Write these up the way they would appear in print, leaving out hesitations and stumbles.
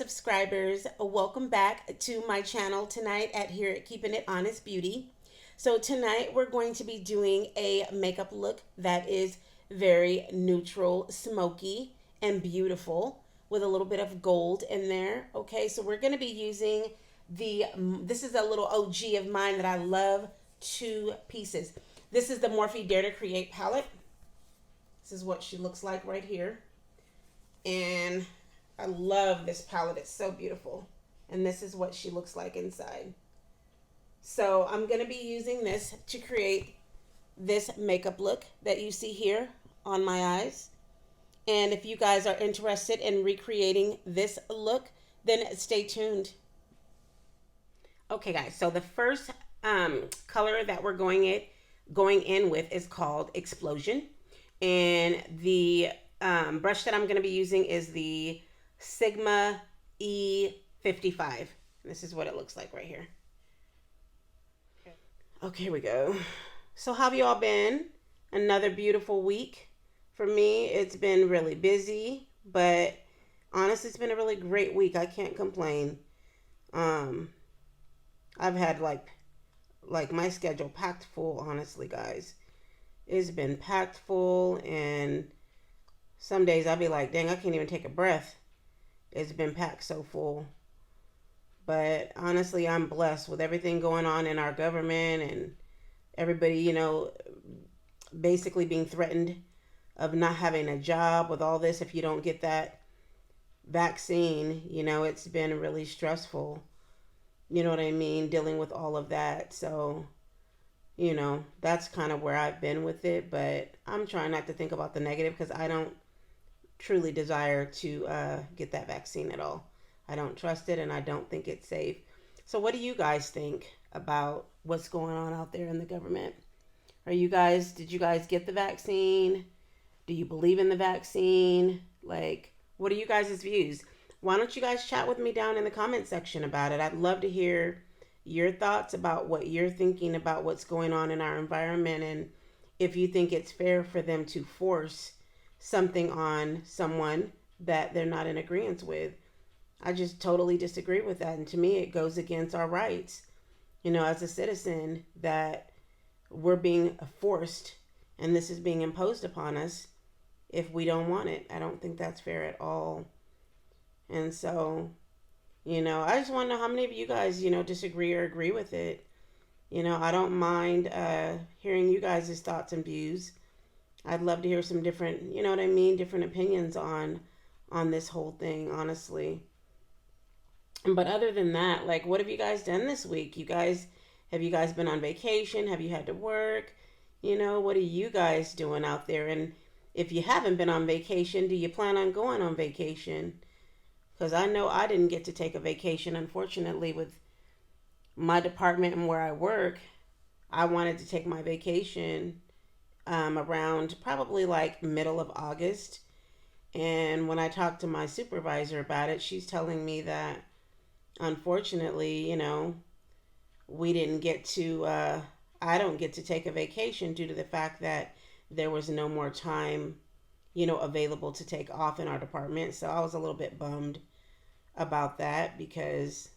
subscribers, welcome back to my channel tonight here at Keeping It Honest Beauty. So tonight we're going to be doing a makeup look that is very neutral, smoky, and beautiful with a little bit of gold in there. Okay, so we're going to be using this is a little OG of mine that I love, two pieces. This is the Morphe Dare to Create palette. This is what she looks like right here. And I love this palette. It's so beautiful. And this is what she looks like inside. So I'm going to be using this to create this makeup look that you see here on my eyes. And if you guys are interested in recreating this look, then stay tuned. Okay, guys. So the first color that we're going in with is called Explosion. And the brush that I'm going to be using is the Sigma E55. This is what it looks like right here. Okay, here we go. So how have you all been? Another beautiful week. For me, it's been really busy, but honestly, it's been a really great week. I can't complain. I've had like my schedule packed full, honestly, guys. It's been packed full, and some days I'll be like, dang, I can't even take a breath. It's been packed so full. But honestly, I'm blessed with everything going on in our government and everybody, you know, basically being threatened of not having a job with all this. If you don't get that vaccine, you know, it's been really stressful. You know what I mean? Dealing with all of that. So, you know, that's kind of where I've been with it. But I'm trying not to think about the negative because I don't truly desire to get that vaccine at all. I don't trust it and I don't think it's safe. So what do you guys think about what's going on out there in the government? Did you guys get the vaccine? Do you believe in the vaccine? Like, what are you guys' views? Why don't you guys chat with me down in the comment section about it? I'd love to hear your thoughts about what you're thinking about what's going on in our environment, and if you think it's fair for them to force something on someone that they're not in agreement with. I just totally disagree with that. And to me, it goes against our rights, you know, as a citizen, that we're being forced and this is being imposed upon us if we don't want it. I don't think that's fair at all. And so, you know, I just want to know how many of you guys, you know, disagree or agree with it. You know, I don't mind hearing you guys' thoughts and views. I'd love to hear some different, you know what I mean, different opinions on this whole thing, honestly. But other than that, like, what have you guys done this week? Have you guys been on vacation? Have you had to work? You know, what are you guys doing out there? And if you haven't been on vacation, do you plan on going on vacation? Because I know I didn't get to take a vacation, unfortunately, with my department and where I work. I wanted to take my vacation around probably like middle of August. And when I talked to my supervisor about it, she's telling me that unfortunately, you know, we didn't get to, I don't get to take a vacation due to the fact that there was no more time, you know, available to take off in our department. So I was a little bit bummed about that because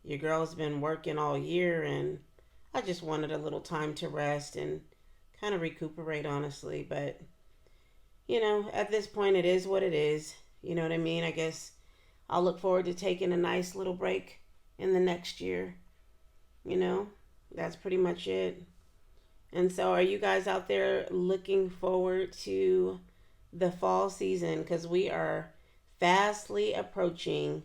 your girl's been working all year and I just wanted a little time to rest and kind of recuperate, honestly. But, you know, at this point, it is what it is. You know what I mean? I guess I'll look forward to taking a nice little break in the next year. You know, that's pretty much it. And so are you guys out there looking forward to the fall season? Because we are fastly approaching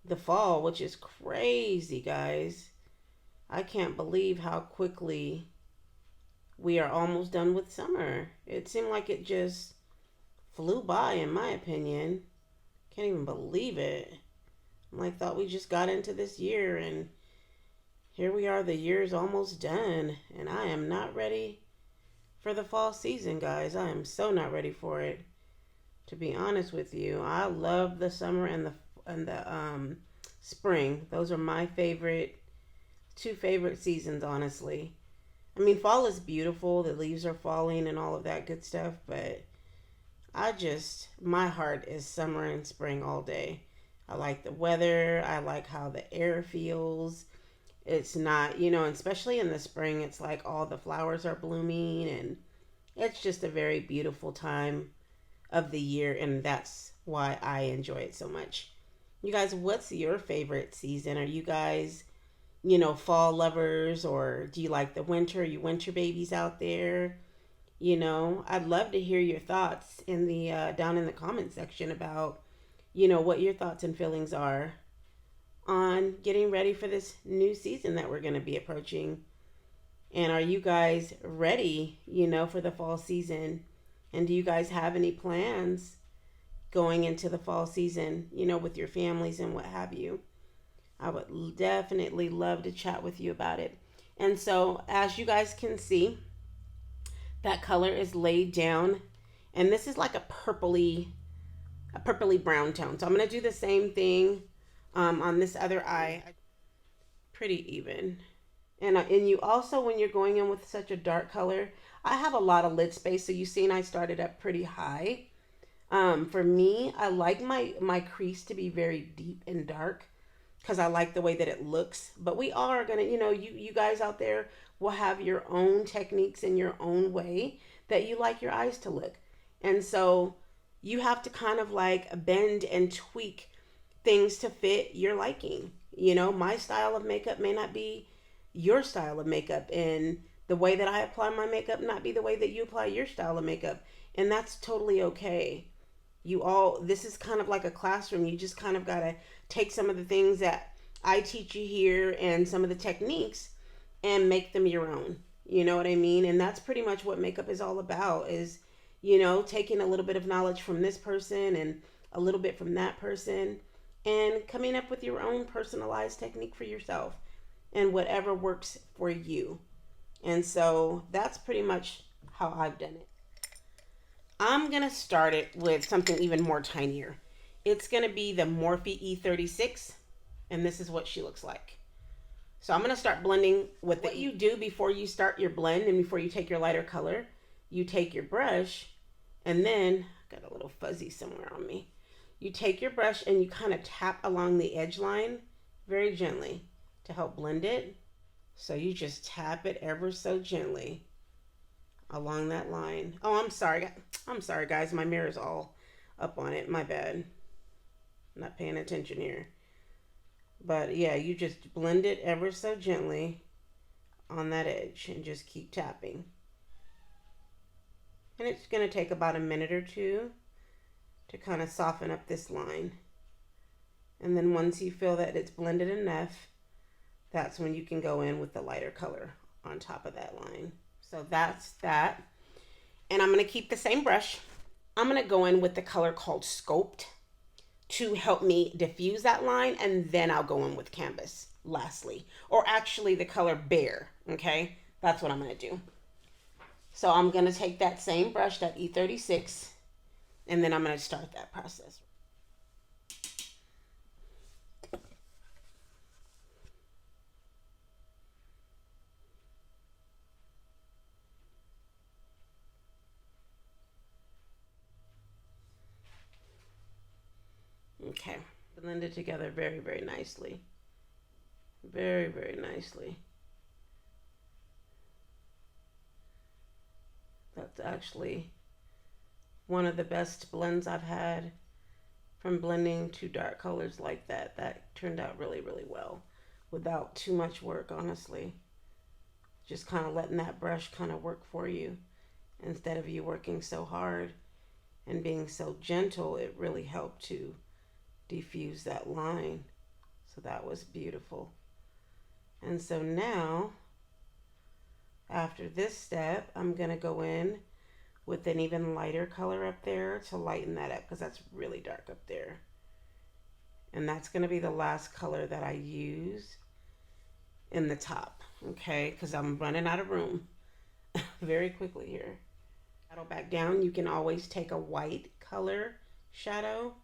the fall, which is crazy, guys. I can't believe how quickly we are almost done with summer. It seemed like it just flew by, in my opinion. Can't even believe it. I thought we just got into this year and here we are, the year's almost done. And I am not ready for the fall season, guys. I am so not ready for it. To be honest with you, I love the summer and the spring. Those are my two favorite seasons, honestly. I mean, fall is beautiful. The leaves are falling and all of that good stuff. But my heart is summer and spring all day. I like the weather. I like how the air feels. It's not, especially in the spring, it's like all the flowers are blooming, and it's just a very beautiful time of the year, and that's why I enjoy it so much. You guys, what's your favorite season? Are you guys, fall lovers, or do you like the winter? Are you winter babies out there? I'd love to hear your thoughts in the down in the comment section about, what your thoughts and feelings are on getting ready for this new season that we're going to be approaching. And are you guys ready, for the fall season? And do you guys have any plans going into the fall season, with your families and what have you? I would definitely love to chat with you about it. And so, as you guys can see, that color is laid down, and this is like a purpley brown tone. So I'm going to do the same thing on this other eye. Pretty even. And you also, when you're going in with such a dark color, I have a lot of lid space. So you seen I started up pretty high. For me, I like my crease to be very deep and dark because I like the way that it looks. But we are going to, you guys out there will have your own techniques in your own way that you like your eyes to look. And so you have to kind of like bend and tweak things to fit your liking. My style of makeup may not be your style of makeup, and the way that I apply my makeup not be the way that you apply your style of makeup. And that's totally okay. This is kind of like a classroom. You just kind of got to take some of the things that I teach you here and some of the techniques and make them your own. You know what I mean? And that's pretty much what makeup is all about, is, taking a little bit of knowledge from this person and a little bit from that person and coming up with your own personalized technique for yourself and whatever works for you. And so that's pretty much how I've done it. I'm going to start it with something even more tinier. It's going to be the MORPHE E36, and this is what she looks like. So I'm going to start blending with what you do before you start your blend and before you take your lighter color. You take your brush, and then, got a little fuzzy somewhere on me. You take your brush and you kind of tap along the edge line very gently to help blend it. So you just tap it ever so gently along that line. Oh, I'm sorry. Guys. My mirror's all up on it. My bad. I'm not paying attention here. But yeah, you just blend it ever so gently on that edge and just keep tapping. And it's going to take about a minute or two to kind of soften up this line. And then once you feel that it's blended enough, that's when you can go in with the lighter color on top of that line. So that's that. And I'm going to keep the same brush. I'm going to go in with the color called Sculpt to help me diffuse that line, and then I'll go in with Canvas lastly. Or actually the color Bare, okay? That's what I'm going to do. So I'm going to take that same brush, that E36, and then I'm going to start that process. Okay, blend it together very, very nicely. Very, very nicely. That's actually one of the best blends I've had from blending two dark colors like that. That turned out really, really well without too much work, honestly. Just kind of letting that brush kind of work for you instead of you working so hard and being so gentle. It really helped to diffuse that line. So that was beautiful. And so now, after this step, I'm going to go in with an even lighter color up there to lighten that up because that's really dark up there. And that's going to be the last color that I use in the top, okay? Because I'm running out of room very quickly here. Shadow back down. You can always take a white color shadow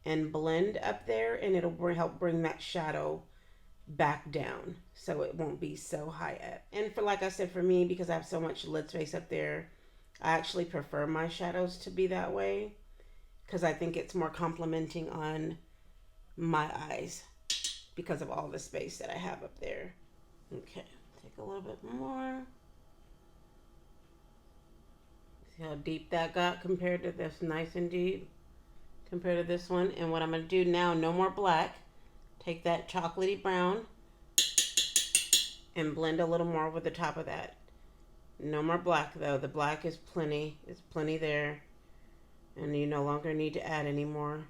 and blend up there, and it'll help bring that shadow back down so it won't be so high up. And for, like I said, for me, because I have so much lid space up there, I actually prefer my shadows to be that way because I think it's more complimenting on my eyes because of all the space that I have up there. Okay, take a little bit more. See how deep that got compared to this, nice and deep compared to this one. And what I'm going to do now, no more black. Take that chocolatey brown and blend a little more over the top of that. No more black though. The black is plenty. It's plenty there. And you no longer need to add any more.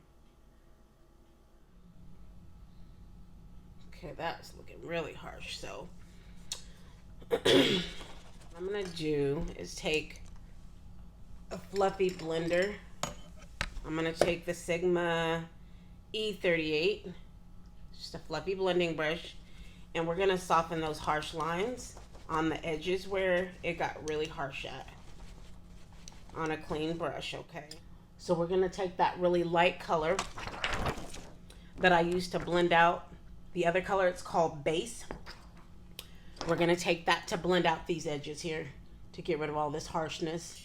Okay, that's looking really harsh. So what I'm going to do is take a fluffy blender. I'm going to take the Sigma E38, just a fluffy blending brush, and we're going to soften those harsh lines on the edges where it got really harsh at on a clean brush, okay? So we're going to take that really light color that I used to blend out the other color. It's called Base. We're going to take that to blend out these edges here to get rid of all this harshness.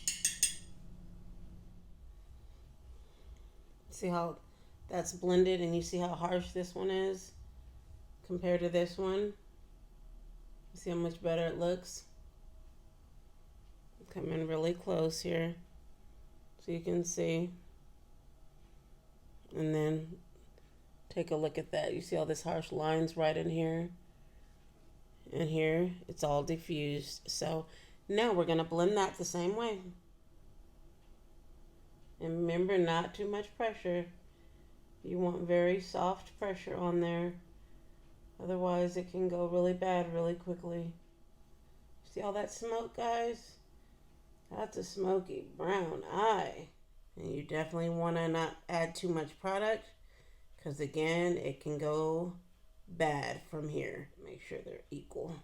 See how that's blended, and you see how harsh this one is compared to this one? See how much better it looks? Come in really close here so you can see. And then take a look at that. You see all this harsh lines right in here? And here, it's all diffused. So now we're going to blend that the same way. And remember, not too much pressure. You want very soft pressure on there. Otherwise, it can go really bad really quickly. See all that smoke, guys? That's a smoky brown eye. And you definitely want to not add too much product, because again, it can go bad from here. Make sure they're equal.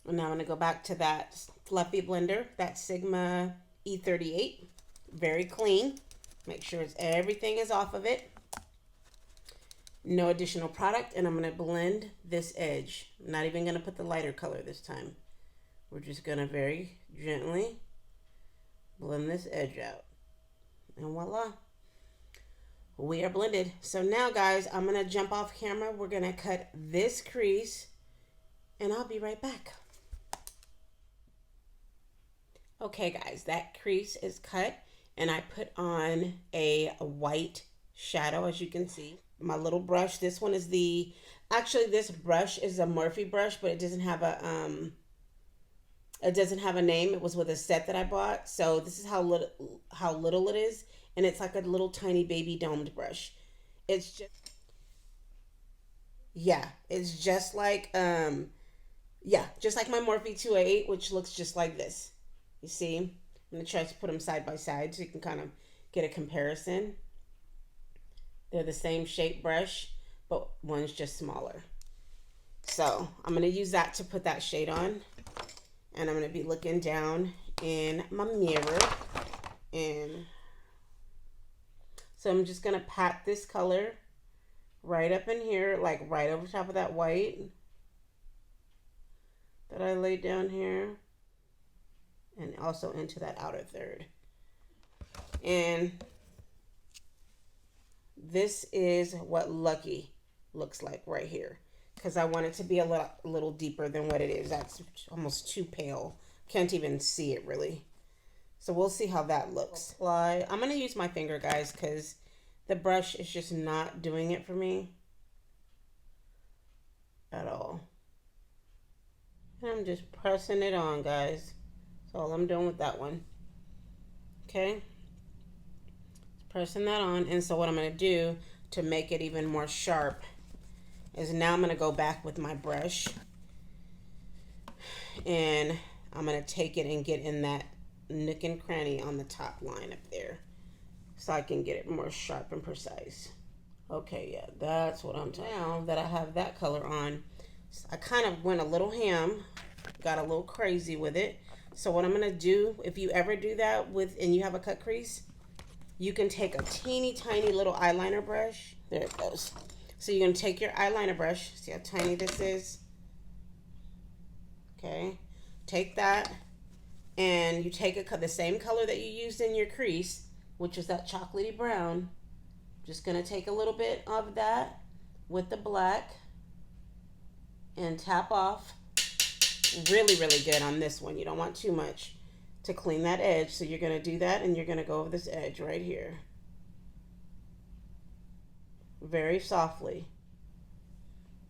And now I'm going to go back to that fluffy blender, that Sigma E38. Very clean. Make sure everything is off of it. No additional product. And I'm going to blend this edge. I'm not even going to put the lighter color this time. We're just going to very gently blend this edge out. And voila. We are blended. So now, guys, I'm going to jump off camera. We're going to cut this crease. And I'll be right back. Okay, guys, that crease is cut. And I put on a white shadow, as you can see. My little brush, this one is actually this brush is a MORPHE brush, but it doesn't have a name. It was with a set that I bought. So this is how little it is. And it's like a little tiny baby domed brush. It's just, yeah, it's just like, just like my MORPHE 288, which looks just like this. You see? I'm going to try to put them side by side so you can kind of get a comparison. They're the same shape brush, but one's just smaller. So I'm going to use that to put that shade on. And I'm going to be looking down in my mirror. And so I'm just going to pat this color right up in here, like right over top of that white that I laid down here. And also into that outer third. And this is what Lucky looks like right here, because I want it to be a little deeper than what it is. That's almost too pale. Can't even see it really. So we'll see how that looks. Apply. I'm going to use my finger, guys, because the brush is just not doing it for me at all. And I'm just pressing it on, guys. All I'm doing with that one. Okay, pressing that on. And so what I'm going to do to make it even more sharp is now I'm going to go back with my brush and I'm going to take it and get in that nook and cranny on the top line up there so I can get it more sharp and precise. Okay, yeah, that's what I'm talking about. Now that I have that color on, I kind of went a little ham, got a little crazy with it. So what I'm going to do, if you ever do that and you have a cut crease, you can take a teeny tiny little eyeliner brush. There it goes. So you're going to take your eyeliner brush. See how tiny this is? Okay. Take that and you take the same color that you used in your crease, which is that chocolatey brown, Just going to take a little bit of that with the black and tap off. Really, really good on this one. You don't want too much to clean that edge. So you're going to do that, and you're going to go over this edge right here. Very softly.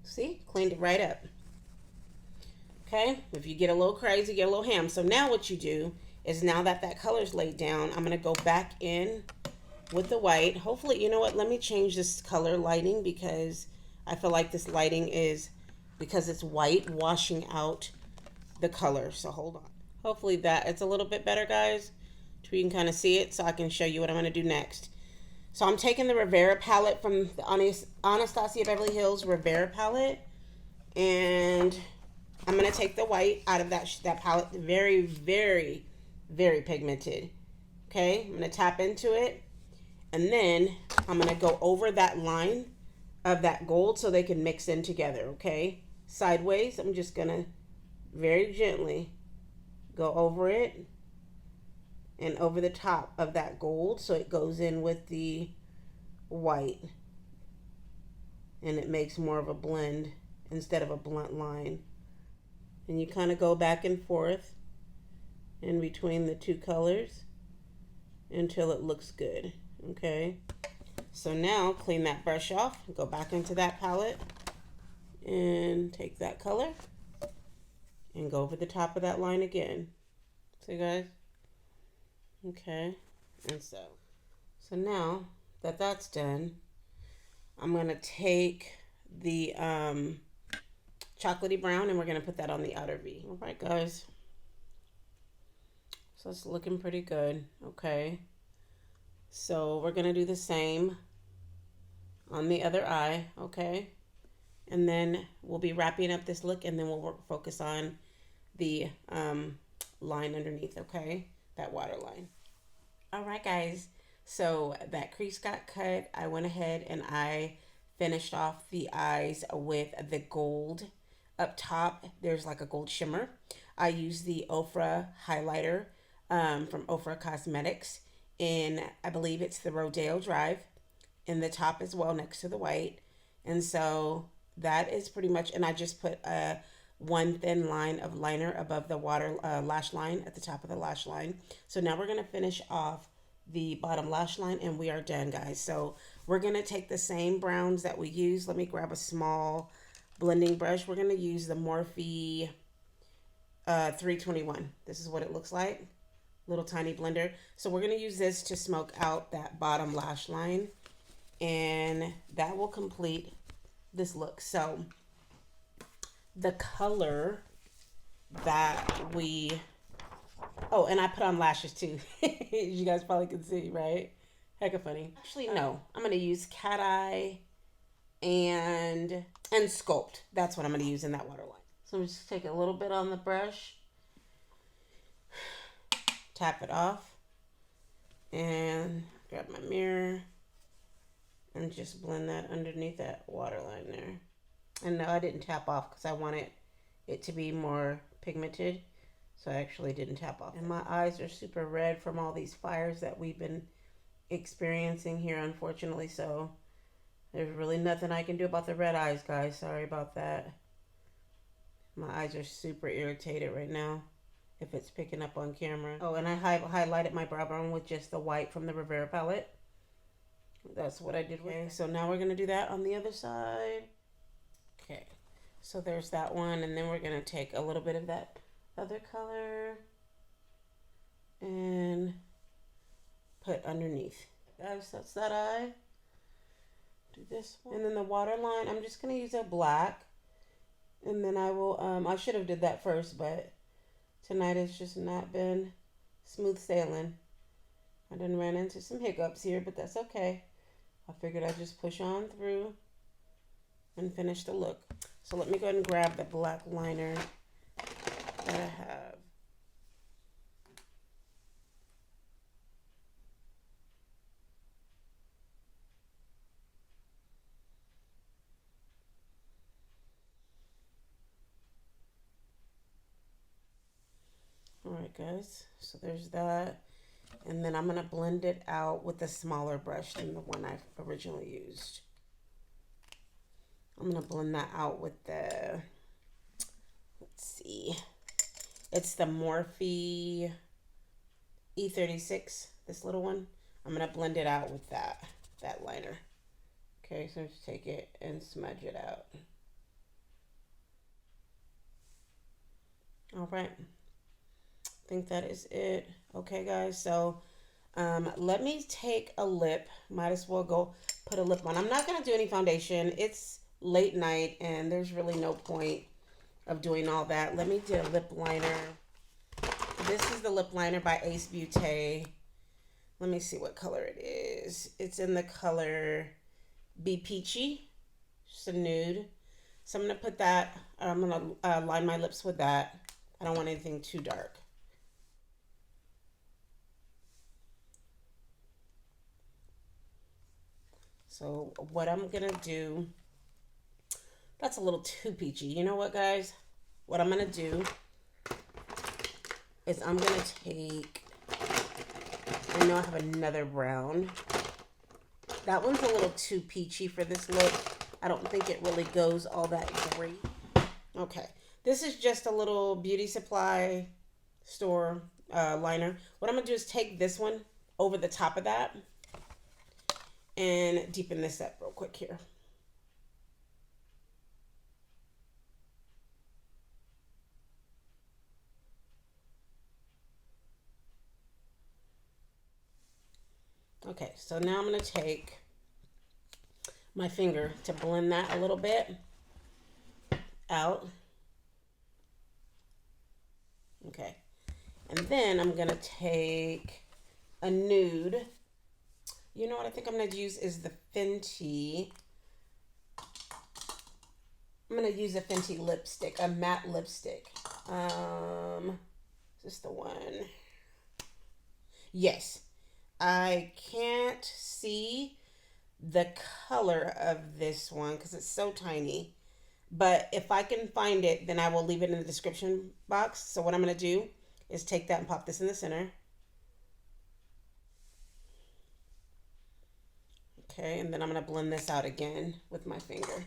See? Cleaned it right up. Okay? If you get a little crazy, get a little ham. So now what you do is, now that that color's laid down, I'm going to go back in with the white. Hopefully, you know what? Let me change this color lighting, because I feel like this lighting is, because it's white, washing out the color. So hold on. Hopefully that it's a little bit better, guys, so you can kind of see it, so I can show you what I'm going to do next. So I'm taking the Rivera palette from the Anastasia Beverly Hills Rivera palette, and I'm going to take the white out of that palette. Very, very, very pigmented. Okay, I'm going to tap into it, and then I'm going to go over that line of that gold so they can mix in together. Okay, sideways. I'm just going to very gently go over it and over the top of that gold so it goes in with the white, and it makes more of a blend instead of a blunt line. And you kind of go back and forth in between the two colors until it looks good. Okay, so now clean that brush off, go back into that palette and take that color and go over the top of that line again. See, guys? Okay, and so now that that's done, I'm going to take the chocolatey brown, and we're going to put that on the outer V. All right, guys. So it's looking pretty good. Okay, so we're going to do the same on the other eye. Okay, and then we'll be wrapping up this look, and then we'll focus on the line underneath. Okay, that water line. All right, guys, so that crease got cut. I went ahead and I finished off the eyes with the gold up top. There's like a gold shimmer. I used the Ofra highlighter from Ofra Cosmetics in, I believe it's the Rodeo Drive, in the top as well, next to the white. And so that is pretty much, and I just put one thin line of liner above the water lash line at the top of the lash line. So now we're going to finish off the bottom lash line, and we are done, guys. So we're going to take the same browns that we used. Let me grab a small blending brush. We're going to use the Morphe 321. This is what it looks like. Little tiny blender. So we're going to use this to smoke out that bottom lash line, and that will complete this look. So the color that we, oh, and I put on lashes too. You guys probably can see, right? Heck of funny. Actually, no. I'm going to use Cat Eye and Sculpt. That's what I'm going to use in that waterline. So I'm just take a little bit on the brush, tap it off, and grab my mirror and just blend that underneath that waterline there. And no, I didn't tap off because I wanted it to be more pigmented. So I actually didn't tap off. And my eyes are super red from all these fires that we've been experiencing here, unfortunately. So there's really nothing I can do about the red eyes, guys. Sorry about that. My eyes are super irritated right now, if it's picking up on camera. Oh, and I highlighted my brow bone with just the white from the Rivera palette. That's what I did with it. So now we're going to do that on the other side. Okay, so there's that one, and then we're going to take a little bit of that other color and put underneath. Guys, that's that eye. Do this one. And then the waterline, I'm just going to use a black, and then I will, I should have did that first, but tonight has just not been smooth sailing. I done ran into some hiccups here, but that's okay. I figured I'd just push on through and finish the look. So let me go ahead and grab the black liner that I have. All right, guys, so there's that. And then I'm going to blend it out with a smaller brush than the one I originally used. I'm going to blend that out with the, let's see, it's the Morphe E36, this little one. I'm going to blend it out with that liner. Okay, so just take it and smudge it out. All right. I think that is it. Okay, guys, so let me take a lip. Might as well go put a lip on. I'm not going to do any foundation. It's late night, and there's really no point of doing all that. Let me do a lip liner. This is the lip liner by Ace Beauty. Let me see what color it is. It's in the color Be Peachy. Just a nude. So I'm going to put that, I'm going to line my lips with that. I don't want anything too dark. So what I'm going to do, that's a little too peachy. You know what, guys? What I'm going to do is I'm going to take, I know I have another brown. That one's a little too peachy for this look. I don't think it really goes all that great. Okay. This is just a little beauty supply store liner. What I'm going to do is take this one over the top of that and deepen this up real quick here. Okay, so now I'm going to take my finger to blend that a little bit out. Okay, and then I'm going to take a nude. You know what I think I'm going to use is the Fenty. I'm going to use a Fenty lipstick, a matte lipstick. Is this the one? Yes. I can't see the color of this one because it's so tiny. But if I can find it, then I will leave it in the description box. So what I'm going to do is take that and pop this in the center. Okay, and then I'm going to blend this out again with my finger.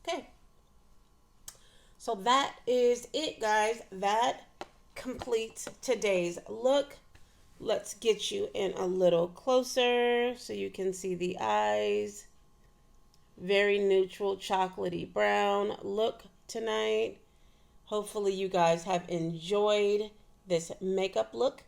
Okay. So that is it, guys. That completes today's look. Let's get you in a little closer so you can see the eyes. Very neutral, chocolatey brown look tonight. Hopefully you guys have enjoyed this makeup look.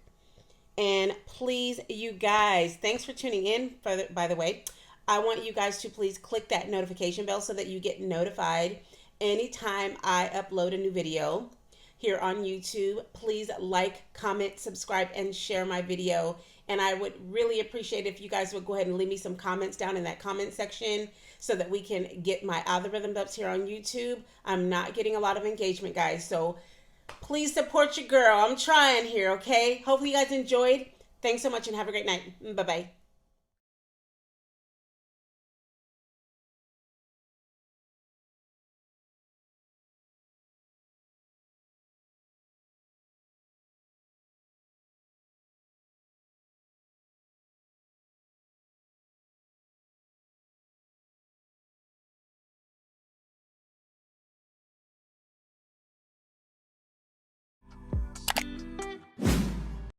And please, you guys, thanks for tuning in. By the way, I want you guys to please click that notification bell so that you get notified anytime I upload a new video here on YouTube. Please like, comment, subscribe, and share my video. And I would really appreciate if you guys would go ahead and leave me some comments down in that comment section so that we can get my algorithm up here on YouTube. I'm not getting a lot of engagement, guys. So please support your girl. I'm trying here, okay? Hopefully you guys enjoyed. Thanks so much and have a great night. Bye-bye.